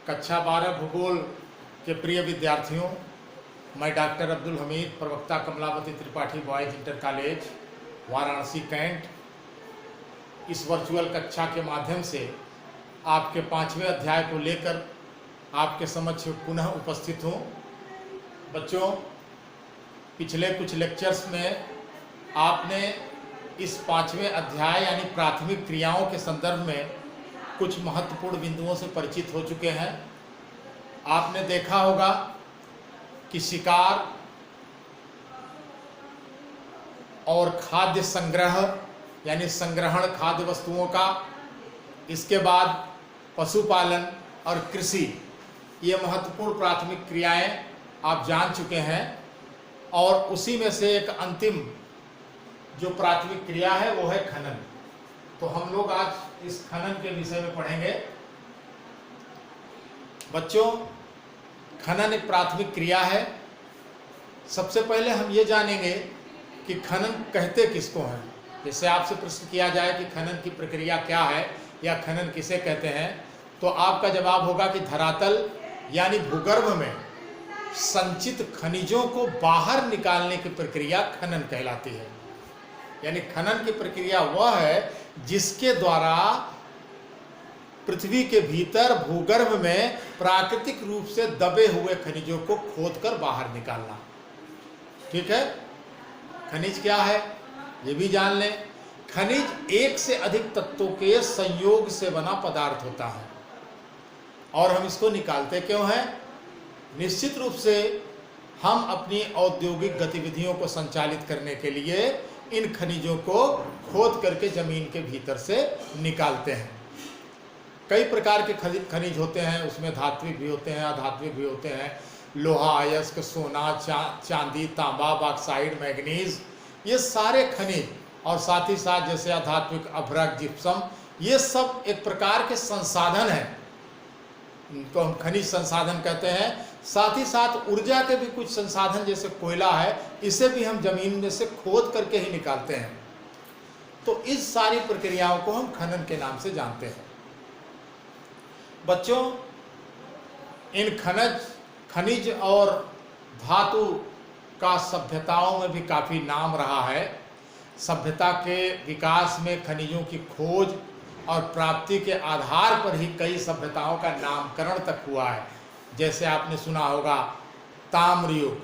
कक्षा 12 भूगोल के प्रिय विद्यार्थियों, मैं डॉक्टर अब्दुल हमीद, प्रवक्ता Kamlavati Tripathi boys inter college Varanasi cantt, इस वर्चुअल कक्षा के माध्यम से आपके 5वें अध्याय को लेकर आपके समक्ष पुनः उपस्थित हूँ। बच्चों, पिछले कुछ लेक्चर्स में आपने इस 5वें अध्याय यानी प्राथमिक क्रियाओं के संदर्भ में कुछ महत्वपूर्ण बिंदुओं से परिचित हो चुके हैं। आपने देखा होगा कि शिकार और खाद्य संग्रह यानी संग्रहण खाद्य वस्तुओं का, इसके बाद पशुपालन और कृषि, ये महत्वपूर्ण प्राथमिक क्रियाएं आप जान चुके हैं। और उसी में से एक अंतिम जो प्राथमिक क्रिया है वो है खनन। तो हम लोग आज इस खनन के विषय में पढ़ेंगे। बच्चों, खनन एक प्राथमिक क्रिया है। सबसे पहले हम ये जानेंगे कि खनन कहते किसको हैं। जैसे आपसे प्रश्न किया जाए कि खनन की प्रक्रिया क्या है या खनन किसे कहते हैं, तो आपका जवाब होगा कि धरातल यानी भूगर्भ में संचित खनिजों को बाहर निकालने की प्रक्रिया खनन कहलाती है। यानी खनन की प्रक्रिया वह है जिसके द्वारा पृथ्वी के भीतर भूगर्भ में प्राकृतिक रूप से दबे हुए खनिजों को खोदकर बाहर निकालना। ठीक है, खनिज क्या है ये भी जान लें। खनिज एक से अधिक तत्वों के संयोग से बना पदार्थ होता है और हम इसको निकालते क्यों हैं? निश्चित रूप से हम अपनी औद्योगिक गतिविधियों को संचालित करने के लिए इन खनिजों को खोद करके जमीन के भीतर से निकालते हैं। कई प्रकार के खनिज होते हैं, उसमें धात्विक भी होते हैं, अधात्विक भी होते हैं। लोहा, अयस्क, सोना, चांदी, तांबा, बॉक्साइड, मैग्नीज, ये सारे खनिज, और साथ ही साथ जैसे अधात्विक अभ्रक, जिप्सम, ये सब एक प्रकार के संसाधन हैं, इनको हम खनिज संसाधन कहते हैं। साथ ही साथ ऊर्जा के भी कुछ संसाधन जैसे कोयला है, इसे भी हम जमीन में से खोद करके ही निकालते हैं। तो इस सारी प्रक्रियाओं को हम खनन के नाम से जानते हैं। बच्चों, इन खनिज और धातु का सभ्यताओं में भी काफ़ी नाम रहा है। सभ्यता के विकास में खनिजों की खोज और प्राप्ति के आधार पर ही कई सभ्यताओं का नामकरण तक हुआ है। जैसे आपने सुना होगा ताम्र युग,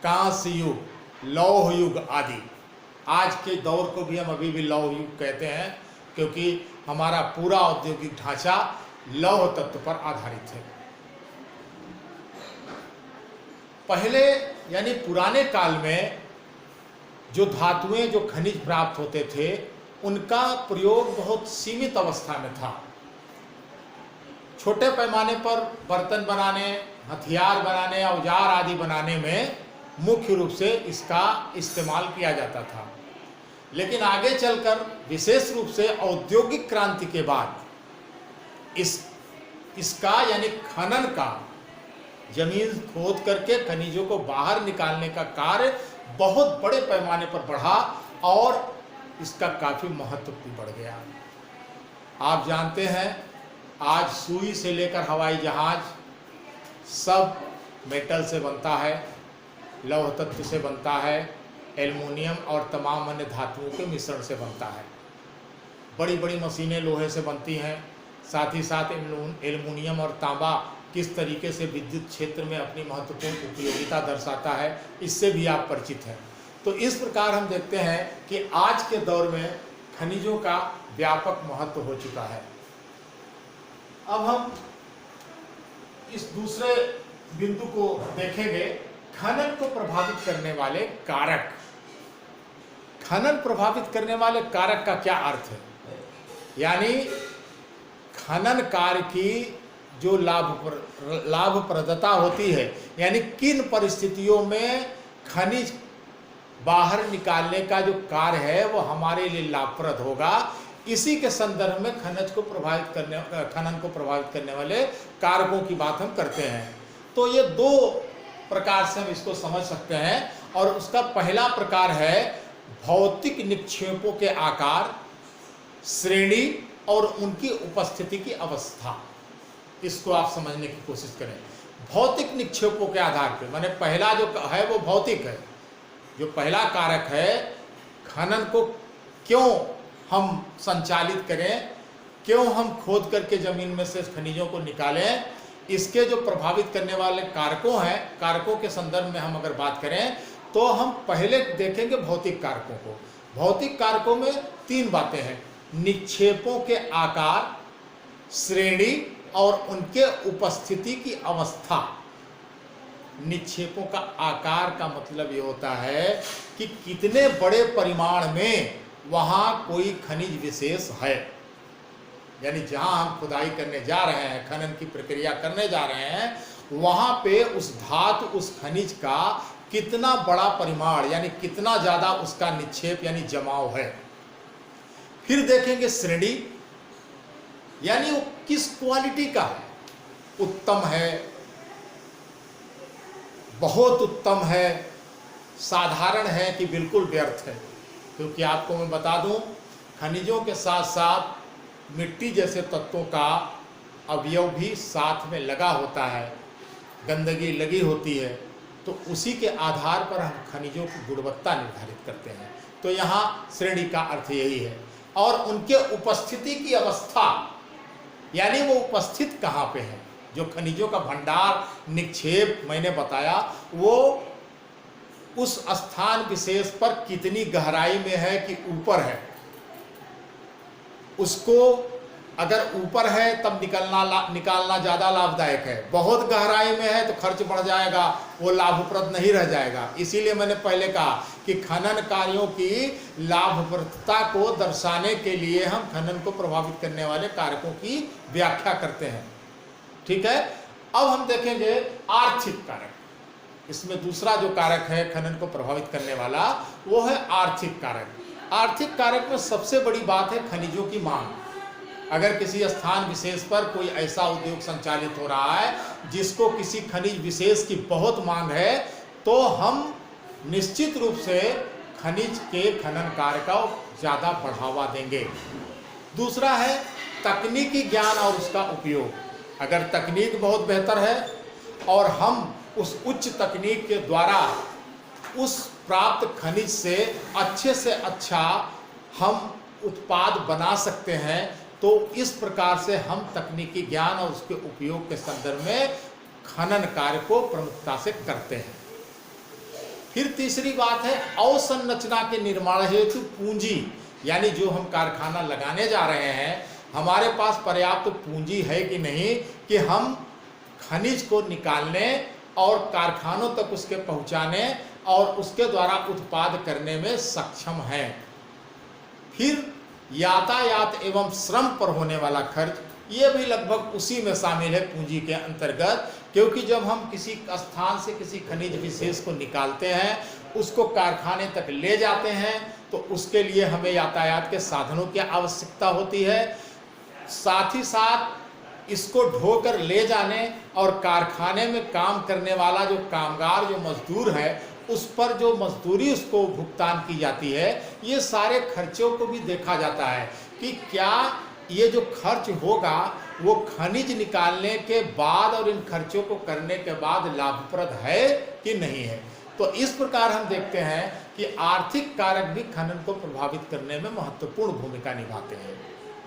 कांस्य युग, लौह युग आदि। आज के दौर को भी हम अभी भी लौह युग कहते हैं, क्योंकि हमारा पूरा औद्योगिक ढांचा लौह तत्व पर आधारित है। पहले यानी पुराने काल में जो धातुएं, जो खनिज प्राप्त होते थे, उनका प्रयोग बहुत सीमित अवस्था में था। छोटे पैमाने पर बर्तन बनाने, हथियार बनाने, औजार आदि बनाने में मुख्य रूप से इसका इस्तेमाल किया जाता था। लेकिन आगे चलकर विशेष रूप से औद्योगिक क्रांति के बाद इसका यानी खनन का, जमीन खोद करके खनिजों को बाहर निकालने का कार्य बहुत बड़े पैमाने पर बढ़ा और इसका काफ़ी महत्व भी बढ़ गया। आप जानते हैं, आज सुई से लेकर हवाई जहाज सब मेटल से बनता है, लौह तत्व से बनता है, एल्युमिनियम और तमाम अन्य धातुओं के मिश्रण से बनता है। बड़ी बड़ी मशीनें लोहे से बनती हैं। साथ ही साथ एल्युमिनियम और तांबा किस तरीके से विद्युत क्षेत्र में अपनी महत्वपूर्ण उपयोगिता दर्शाता है, इससे भी आप परिचित हैं। तो इस प्रकार हम देखते हैं कि आज के दौर में खनिजों का व्यापक महत्व हो चुका है। अब हम इस दूसरे बिंदु को देखेंगे, खनन को प्रभावित करने वाले कारक। खनन प्रभावित करने वाले कारक का क्या अर्थ है? यानी खनन कार्य की जो लाभप्रदता होती है, यानी किन परिस्थितियों में खनिज बाहर निकालने का जो कार्य है वो हमारे लिए लाभप्रद होगा, इसी के संदर्भ में खनन को प्रभावित करने वाले कारकों की बात हम करते हैं। तो ये दो प्रकार से हम इसको समझ सकते हैं। और उसका पहला प्रकार है भौतिक निक्षेपों के आकार, श्रेणी और उनकी उपस्थिति की अवस्था। इसको आप समझने की कोशिश करें। भौतिक निक्षेपों के आधार पर, माने पहला जो है वो भौतिक है। जो पहला कारक है, खनन को क्यों हम संचालित करें, क्यों हम खोद करके जमीन में से खनिजों को निकालें, इसके जो प्रभावित करने वाले कारकों हैं, कारकों के संदर्भ में हम अगर बात करें तो हम पहले देखेंगे भौतिक कारकों को। भौतिक कारकों में 3 बातें हैं: निक्षेपों के आकार, श्रेणी और उनके उपस्थिति की अवस्था। निक्षेपों का आकार का मतलब ये होता है कि कितने बड़े परिमाण में वहाँ कोई खनिज विशेष है, यानी जहाँ हम खुदाई करने जा रहे हैं, खनन की प्रक्रिया करने जा रहे हैं, वहाँ पे उस धातु, उस खनिज का कितना बड़ा परिमाण, यानी कितना ज़्यादा उसका निक्षेप यानी जमाव है। फिर देखेंगे श्रेणी, यानी वो किस क्वालिटी का है, उत्तम है, बहुत उत्तम है, साधारण है कि बिल्कुल व्यर्थ है। क्योंकि आपको मैं बता दूं, खनिजों के साथ साथ मिट्टी जैसे तत्वों का अवयव भी साथ में लगा होता है, गंदगी लगी होती है, तो उसी के आधार पर हम खनिजों की गुणवत्ता निर्धारित करते हैं। तो यहाँ श्रेणी का अर्थ यही है। और उनके उपस्थिति की अवस्था, यानी वो उपस्थित कहाँ पे है। जो खनिजों का भंडार, निक्षेप मैंने बताया, वो उस स्थान विशेष पर कितनी गहराई में है कि ऊपर है। उसको अगर ऊपर है तब निकालना ज़्यादा लाभदायक है, बहुत गहराई में है तो खर्च बढ़ जाएगा, वो लाभप्रद नहीं रह जाएगा। इसीलिए मैंने पहले कहा कि खनन कार्यों की लाभप्रदता को दर्शाने के लिए हम खनन को प्रभावित करने वाले कारकों की व्याख्या करते हैं। ठीक है, अब हम देखेंगे आर्थिक कारक। इसमें दूसरा जो कारक है खनन को प्रभावित करने वाला, वो है आर्थिक कारक। आर्थिक कारक में सबसे बड़ी बात है खनिजों की मांग। अगर किसी स्थान विशेष पर कोई ऐसा उद्योग संचालित हो रहा है जिसको किसी खनिज विशेष की बहुत मांग है, तो हम निश्चित रूप से खनिज के खनन कार्य का ज़्यादा बढ़ावा देंगे। दूसरा है तकनीकी ज्ञान और उसका उपयोग। अगर तकनीक बहुत बेहतर है और हम उस उच्च तकनीक के द्वारा उस प्राप्त खनिज से अच्छा हम उत्पाद बना सकते हैं, तो इस प्रकार से हम तकनीकी ज्ञान और उसके उपयोग के संदर्भ में खनन कार्य को प्रमुखता से करते हैं। फिर तीसरी बात है अवसंरचना के निर्माण हेतु पूंजी, यानी जो हम कारखाना लगाने जा रहे हैं, हमारे पास पर्याप्त पूंजी है कि नहीं कि हम खनिज को निकालने और कारखानों तक उसके पहुंचाने और उसके द्वारा उत्पाद करने में सक्षम हैं। फिर यातायात एवं श्रम पर होने वाला खर्च, ये भी लगभग उसी में शामिल है पूंजी के अंतर्गत, क्योंकि जब हम किसी स्थान से किसी खनिज विशेष को निकालते हैं, उसको कारखाने तक ले जाते हैं, तो उसके लिए हमें यातायात के साधनों की आवश्यकता होती है। साथ ही साथ इसको ढोकर ले जाने और कारखाने में काम करने वाला जो कामगार, जो मजदूर है, उस पर जो मजदूरी उसको भुगतान की जाती है, ये सारे खर्चों को भी देखा जाता है कि क्या ये जो खर्च होगा वो खनिज निकालने के बाद और इन खर्चों को करने के बाद लाभप्रद है कि नहीं है। तो इस प्रकार हम देखते हैं कि आर्थिक कारक भी खनन को प्रभावित करने में महत्वपूर्ण भूमिका निभाते हैं।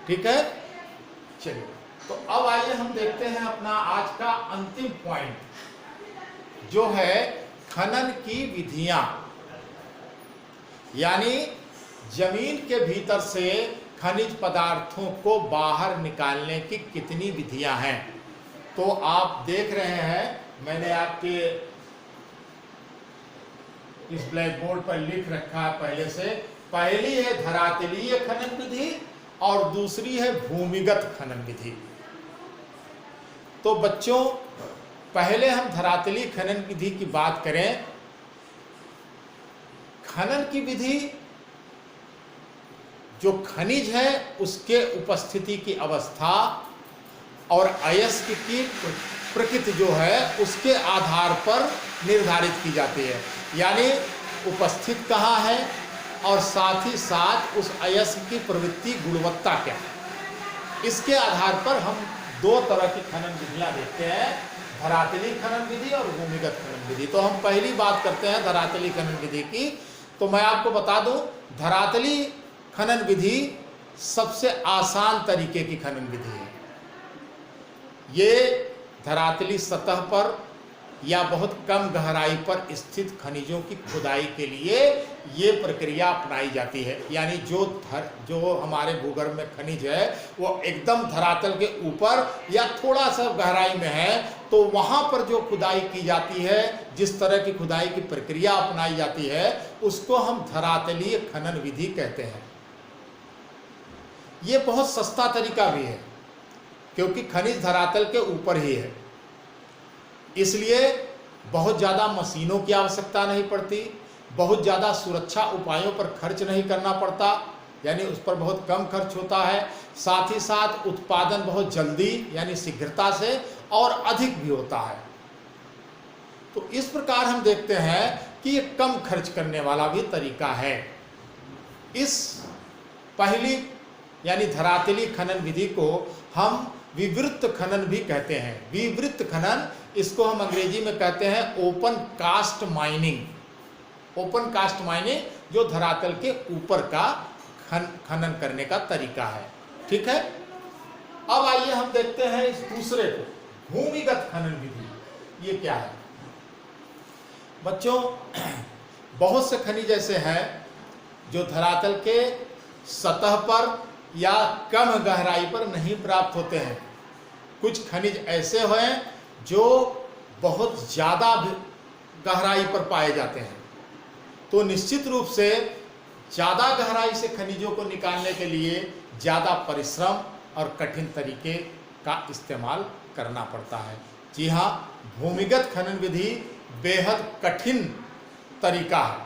ठीक है, चलिए तो अब आइए हम देखते हैं अपना आज का अंतिम पॉइंट, जो है खनन की विधियां, यानी जमीन के भीतर से खनिज पदार्थों को बाहर निकालने की कितनी विधियां हैं। तो आप देख रहे हैं, मैंने आपके इस ब्लैक बोर्ड पर लिख रखा है पहले से। पहली है धरातलीय खनन विधि और दूसरी है भूमिगत खनन विधि। तो बच्चों, पहले हम धरातलीय खनन विधि की बात करें। खनन की विधि जो खनिज है उसके उपस्थिति की अवस्था और अयस्क की प्रकृति जो है उसके आधार पर निर्धारित की जाती है, यानी उपस्थित कहाँ है और साथ ही साथ उस अयस्क की प्रवृत्ति गुणवत्ता क्या है, इसके आधार पर हम दो तरह की खनन विधियां देखते हैं, धरातली खनन विधि और भूमिगत खनन विधि। तो हम पहली बात करते हैं धरातली खनन विधि की। तो मैं आपको बता दूं, धरातली खनन विधि सबसे आसान तरीके की खनन विधि है। ये धरातली सतह पर या बहुत कम गहराई पर स्थित खनिजों की खुदाई के लिए ये प्रक्रिया अपनाई जाती है। यानी जो हमारे भूगर्भ में खनिज है वो एकदम धरातल के ऊपर या थोड़ा सा गहराई में है, तो वहाँ पर जो खुदाई की जाती है, जिस तरह की खुदाई की प्रक्रिया अपनाई जाती है, उसको हम धरातलीय खनन विधि कहते हैं। ये बहुत सस्ता तरीका भी है, क्योंकि खनिज धरातल के ऊपर ही है, इसलिए बहुत ज़्यादा मशीनों की आवश्यकता नहीं पड़ती, बहुत ज़्यादा सुरक्षा उपायों पर खर्च नहीं करना पड़ता, यानी उस पर बहुत कम खर्च होता है। साथ ही साथ उत्पादन बहुत जल्दी यानी शीघ्रता से और अधिक भी होता है। तो इस प्रकार हम देखते हैं कि ये कम खर्च करने वाला भी तरीका है। इस पहली यानी धरातली खनन विधि को हम विवृत खनन भी कहते हैं। विवृत खनन, इसको हम अंग्रेजी में कहते हैं open cast mining. Open cast mining जो धरातल के ऊपर का खनन करने का तरीका है। ठीक है, अब आइए हम देखते हैं इस दूसरे को, भूमिगत खनन विधि। ये क्या है बच्चों? बहुत से खनिज ऐसे हैं जो धरातल के सतह पर या कम गहराई पर नहीं प्राप्त होते हैं। कुछ खनिज ऐसे हैं जो बहुत ज़्यादा गहराई पर पाए जाते हैं। तो निश्चित रूप से ज़्यादा गहराई से खनिजों को निकालने के लिए ज़्यादा परिश्रम और कठिन तरीके का इस्तेमाल करना पड़ता है। जी हाँ, भूमिगत खनन विधि बेहद कठिन तरीका है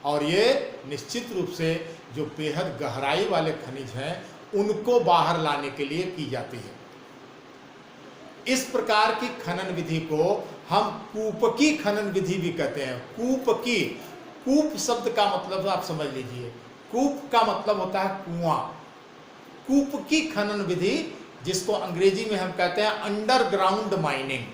और ये निश्चित रूप से जो बेहद गहराई वाले खनिज हैं उनको बाहर लाने के लिए की जाती है। इस प्रकार की खनन विधि को हम कूपकी खनन विधि भी कहते हैं। कूपकी, कूप शब्द का मतलब आप समझ लीजिए, कूप का मतलब होता है कुआं। कूपकी खनन विधि, जिसको अंग्रेजी में हम कहते हैं अंडरग्राउंड माइनिंग,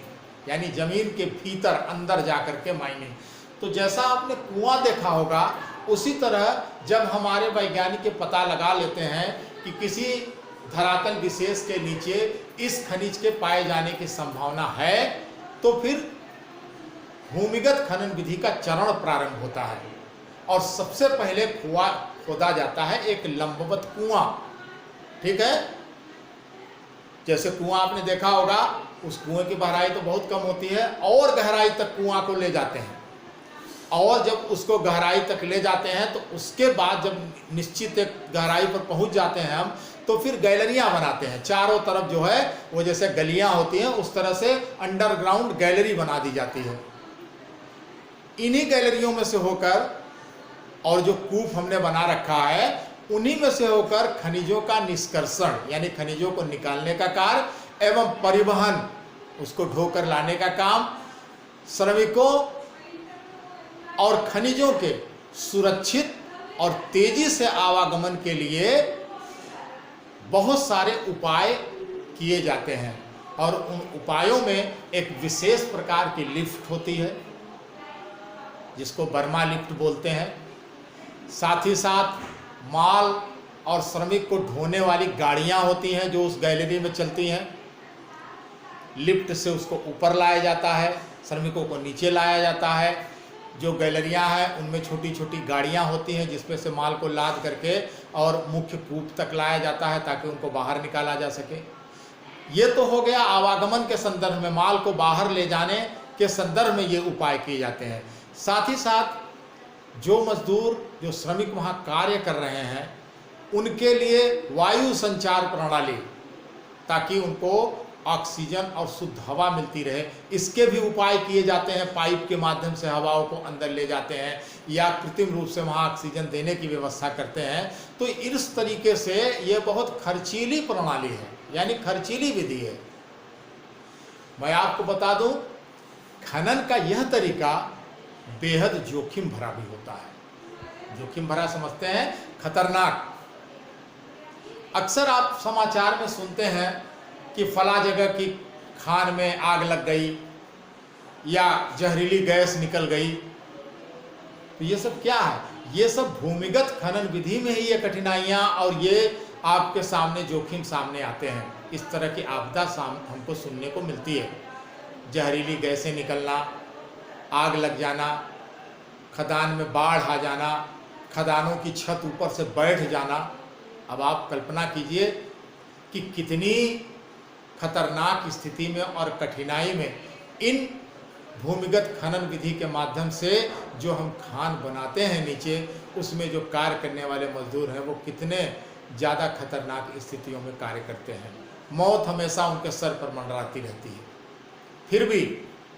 यानी जमीन के भीतर अंदर जाकर के माइनिंग। तो जैसा आपने कुआं देखा होगा, उसी तरह जब हमारे वैज्ञानिक पता लगा लेते हैं कि किसी धरातल विशेष के नीचे इस खनिज के पाए जाने की संभावना है, तो फिर भूमिगत खनन विधि का चरण प्रारंभ होता है और सबसे पहले खोदा जाता है एक लंबवत कुआं। ठीक है, जैसे कुआं आपने देखा होगा, उस कुएं की गहराई तो बहुत कम होती है और गहराई तक कुआं को ले जाते हैं, और जब उसको गहराई तक ले जाते हैं तो उसके बाद जब निश्चित एक गहराई पर पहुंच जाते हैं हम, तो फिर गैलरियां बनाते हैं। चारों तरफ जो है वो जैसे गलियां होती हैं, उस तरह से अंडरग्राउंड गैलरी बना दी जाती है। इन्हीं गैलरियों में से होकर, और जो कूप हमने बना रखा है, उन्हीं में से होकर खनिजों का निष्कर्षण यानी खनिजों को निकालने का कार्य एवं परिवहन, उसको ढोकर लाने का काम, श्रमिकों और खनिजों के सुरक्षित और तेजी से आवागमन के लिए बहुत सारे उपाय किए जाते हैं। और उन उपायों में एक विशेष प्रकार की लिफ्ट होती है जिसको बर्मा लिफ्ट बोलते हैं। साथ ही साथ माल और श्रमिक को ढोने वाली गाड़ियां होती हैं जो उस गैलरी में चलती हैं। लिफ्ट से उसको ऊपर लाया जाता है, श्रमिकों को नीचे लाया जाता है। जो गैलरियां हैं उनमें छोटी छोटी गाड़ियां होती हैं जिसमें से माल को लाद करके और मुख्य कूप तक लाया जाता है ताकि उनको बाहर निकाला जा सके। ये तो हो गया आवागमन के संदर्भ में, माल को बाहर ले जाने के संदर्भ में ये उपाय किए जाते हैं। साथ ही साथ जो मजदूर, जो श्रमिक वहाँ कार्य कर रहे हैं, उनके लिए वायु संचार प्रणाली, ताकि उनको ऑक्सीजन और शुद्ध हवा मिलती रहे, इसके भी उपाय किए जाते हैं। पाइप के माध्यम से हवाओं को अंदर ले जाते हैं या कृत्रिम रूप से वहाँ ऑक्सीजन देने की व्यवस्था करते हैं। तो इस तरीके से ये बहुत खर्चीली प्रणाली है, यानी खर्चीली विधि है। मैं आपको बता दूं, खनन का यह तरीका बेहद जोखिम भरा भी होता है। जोखिम भरा समझते हैं, खतरनाक। अक्सर आप समाचार में सुनते हैं कि फला जगह की खान में आग लग गई या जहरीली गैस निकल गई। तो ये सब क्या है? ये सब भूमिगत खनन विधि में ही ये कठिनाइयाँ और ये आपके सामने जोखिम सामने आते हैं। इस तरह की आपदा हमको सुनने को मिलती है। जहरीली गैसें निकलना, आग लग जाना, खदान में बाढ़ आ जाना, खदानों की छत ऊपर से बैठ जाना। अब आप कल्पना कीजिए कि कितनी खतरनाक स्थिति में और कठिनाई में इन भूमिगत खनन विधि के माध्यम से जो हम खान बनाते हैं नीचे, उसमें जो कार्य करने वाले मजदूर हैं वो कितने ज़्यादा खतरनाक स्थितियों में कार्य करते हैं। मौत हमेशा उनके सर पर मंडराती रहती है, फिर भी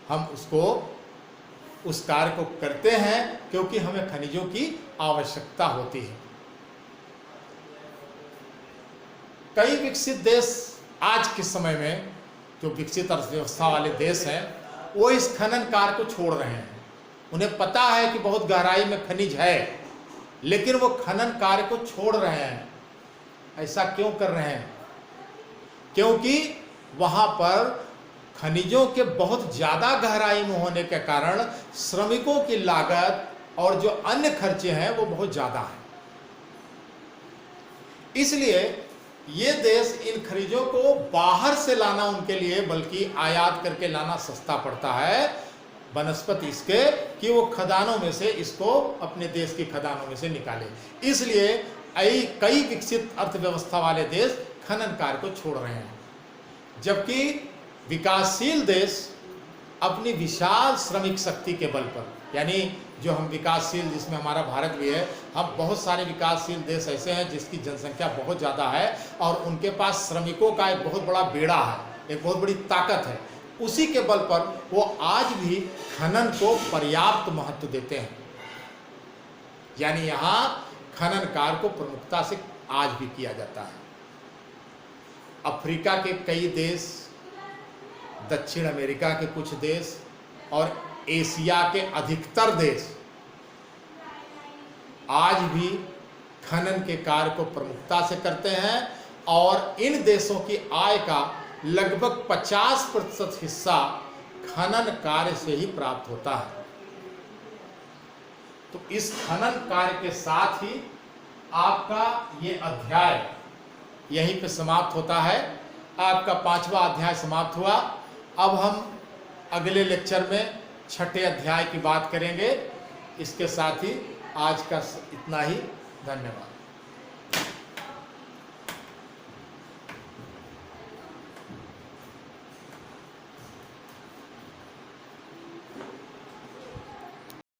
हम उस कार्य को करते हैं क्योंकि हमें खनिजों की आवश्यकता होती है। कई विकसित देश आज के समय में, जो विकसित अर्थव्यवस्था वाले देश हैं, वो इस खनन कार्य को छोड़ रहे हैं। उन्हें पता है कि बहुत गहराई में खनिज है, लेकिन वो खनन कार्य को छोड़ रहे हैं। ऐसा क्यों कर रहे हैं? क्योंकि वहाँ पर खनिजों के बहुत ज़्यादा गहराई में होने के कारण श्रमिकों की लागत और जो अन्य खर्चे हैं वो बहुत ज़्यादा हैं। इसलिए ये देश इन खनिजों को बाहर से लाना उनके लिए, बल्कि आयात करके लाना सस्ता पड़ता है, बनस्पति इसके कि वो खदानों में से इसको अपने देश की खदानों में से निकाले। इसलिए कई विकसित अर्थव्यवस्था वाले देश खनन कार्य को छोड़ रहे हैं, जबकि विकासशील देश अपनी विशाल श्रमिक शक्ति के बल पर, यानी जो हम विकासशील, जिसमें हमारा भारत भी है, हम बहुत सारे विकासशील देश ऐसे हैं जिसकी जनसंख्या बहुत ज़्यादा है और उनके पास श्रमिकों का एक बहुत बड़ा बेड़ा है, एक बहुत बड़ी ताकत है। उसी के बल पर वो आज भी खनन को पर्याप्त महत्व देते हैं। यानी यहाँ खनन कार्य को प्रमुखता से आज भी किया जाता है। अफ्रीका के कई देश, दक्षिण अमेरिका के कुछ देश और एशिया के अधिकतर देश आज भी खनन के कार्य को प्रमुखता से करते हैं और इन देशों की आय का लगभग 50% हिस्सा खनन कार्य से ही प्राप्त होता है। तो इस खनन कार्य के साथ ही आपका ये अध्याय यहीं पे समाप्त होता है। आपका 5वां अध्याय समाप्त हुआ। अब हम अगले लेक्चर में 6ठे अध्याय की बात करेंगे। इसके साथ ही आज का इतना ही। धन्यवाद।